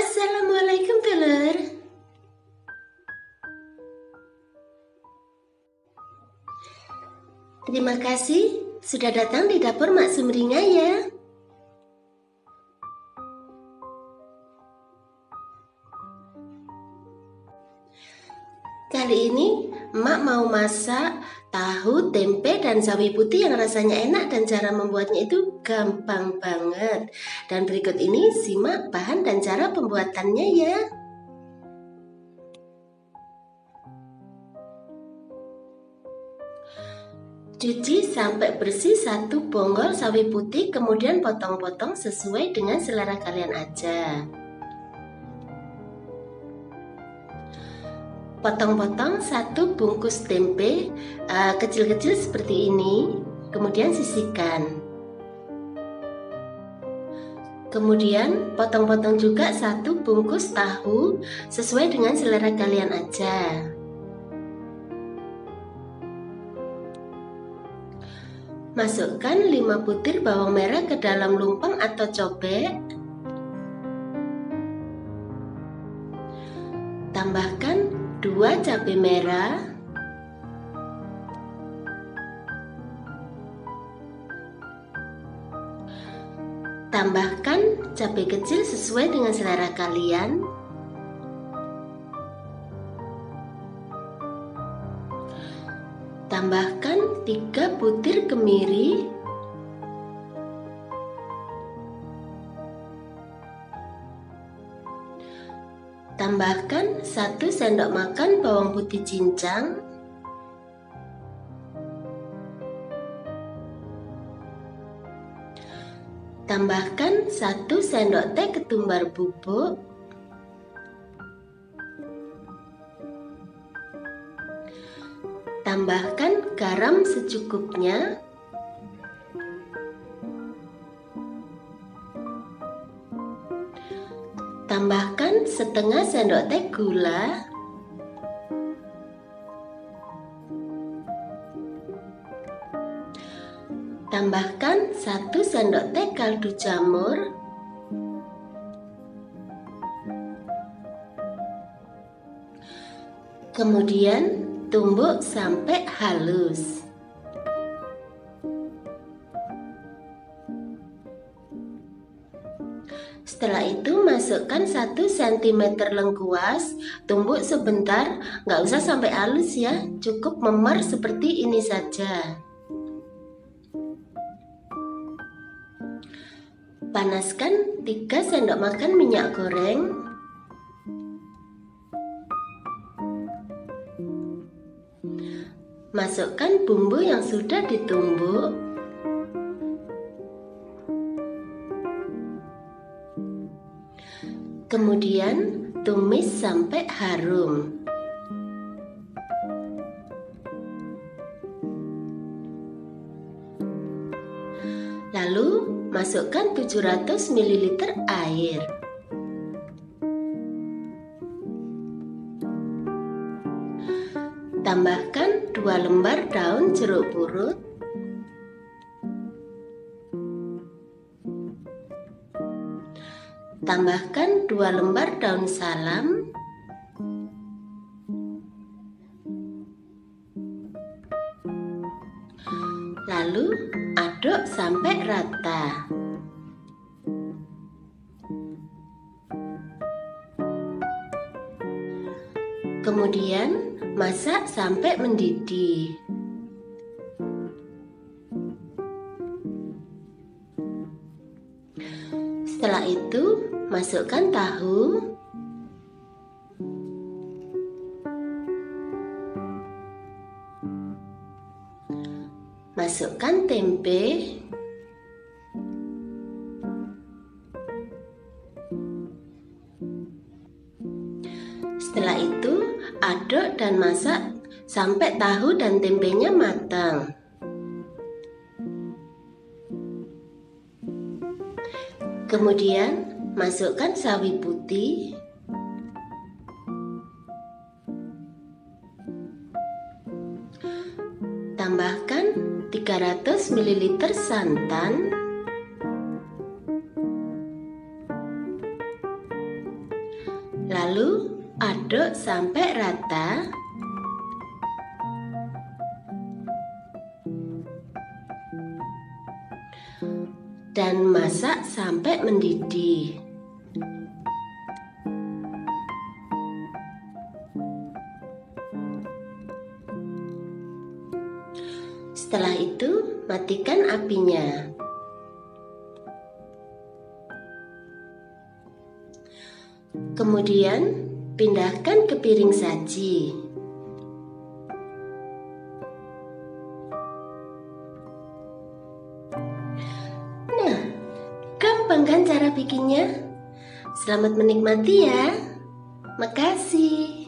Assalamualaikum Telur. Terima kasih sudah datang di dapur Mak Sumringah ya. Kali ini Mak mau masak tahu, tempe, dan sawi putih yang rasanya enak dan cara membuatnya itu gampang banget. Dan berikut ini simak bahan dan cara pembuatannya ya. Cuci sampai bersih 1 bonggol sawi putih, kemudian potong-potong sesuai dengan selera kalian aja. Potong-potong 1 bungkus tempe kecil-kecil seperti ini, kemudian sisihkan. Kemudian potong-potong juga 1 bungkus tahu sesuai dengan selera kalian aja. Masukkan 5 butir bawang merah ke dalam lumpang atau cobek. Tambahkan 2 cabai merah. Tambahkan cabai kecil sesuai dengan selera kalian. Tambahkan 3 butir kemiri. Tambahkan 1 sendok makan bawang putih cincang. Tambahkan 1 sendok teh ketumbar bubuk. Tambahkan garam secukupnya. Tambahkan setengah sendok teh gula. Tambahkan 1 sendok teh kaldu jamur. Kemudian tumbuk sampai halus. Setelah itu masukkan 1 cm lengkuas, tumbuk sebentar, nggak usah sampai halus ya, cukup memar seperti ini saja. Panaskan 3 sendok makan minyak goreng. Masukkan bumbu yang sudah ditumbuk. Kemudian tumis sampai harum. Lalu masukkan 700 ml air. Tambahkan 2 lembar daun jeruk purut. Tambahkan 2 lembar daun salam. Lalu aduk sampai rata. Kemudian masak sampai mendidih. Setelah itu masukkan tahu. Masukkan tempe. Setelah itu aduk dan masak sampai tahu dan tempenya matang. Kemudian masukkan sawi putih. Tambahkan 300 ml santan. aduk sampai rata. Dan masak sampai mendidih. Setelah itu, matikan apinya. Kemudian, pindahkan ke piring saji. Nah, gampang kan cara bikinnya? Selamat menikmati ya. Makasih.